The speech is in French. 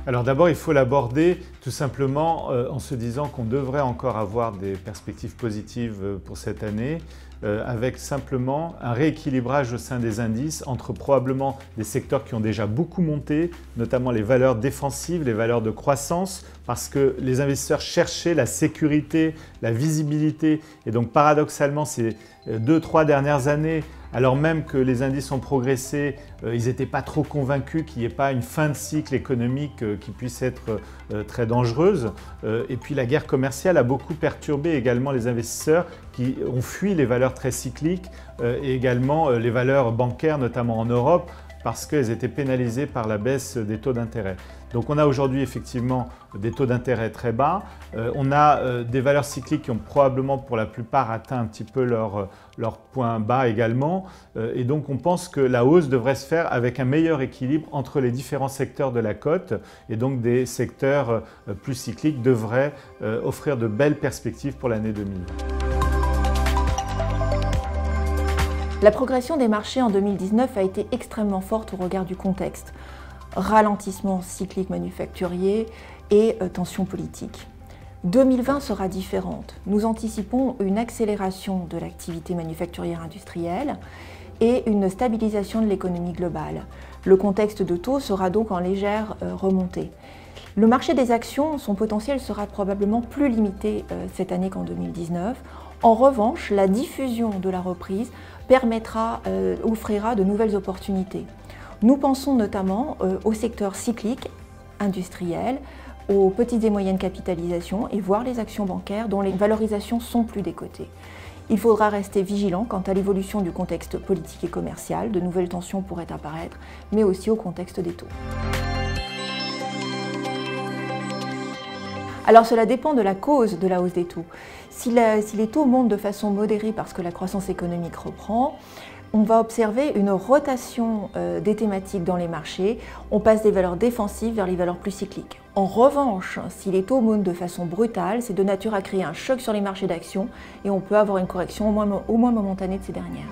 Alors d'abord, il faut l'aborder tout simplement en se disant qu'on devrait encore avoir des perspectives positives pour cette année, avec simplement un rééquilibrage au sein des indices entre probablement des secteurs qui ont déjà beaucoup monté, notamment les valeurs défensives, les valeurs de croissance, parce que les investisseurs cherchaient la sécurité, la visibilité, et donc paradoxalement ces 2-3 dernières années, alors même que les indices ont progressé, ils n'étaient pas trop convaincus qu'il n'y ait pas une fin de cycle économique qui puisse être très dangereuse. Et puis la guerre commerciale a beaucoup perturbé également les investisseurs qui ont fui les valeurs très cycliques et également les valeurs bancaires, notamment en Europe, parce qu'elles étaient pénalisées par la baisse des taux d'intérêt. Donc on a aujourd'hui effectivement des taux d'intérêt très bas, on a des valeurs cycliques qui ont probablement pour la plupart atteint un petit peu leur point bas également, et donc on pense que la hausse devrait se faire avec un meilleur équilibre entre les différents secteurs de la cote, et donc des secteurs plus cycliques devraient offrir de belles perspectives pour l'année 2020. La progression des marchés en 2019 a été extrêmement forte au regard du contexte. Ralentissement cyclique manufacturier et tensions politiques. 2020 sera différente. Nous anticipons une accélération de l'activité manufacturière industrielle et une stabilisation de l'économie globale. Le contexte de taux sera donc en légère remontée. Le marché des actions, son potentiel sera probablement plus limité cette année qu'en 2019. En revanche, la diffusion de la reprise offrira de nouvelles opportunités. Nous pensons notamment au secteur cyclique, industriel, aux petites et moyennes capitalisations et voire les actions bancaires dont les valorisations sont plus décotées. Il faudra rester vigilant quant à l'évolution du contexte politique et commercial, de nouvelles tensions pourraient apparaître, mais aussi au contexte des taux. Alors cela dépend de la cause de la hausse des taux. Si les taux montent de façon modérée parce que la croissance économique reprend, on va observer une rotation des thématiques dans les marchés. On passe des valeurs défensives vers les valeurs plus cycliques. En revanche, si les taux montent de façon brutale, c'est de nature à créer un choc sur les marchés d'actions et on peut avoir une correction au moins momentanée de ces dernières.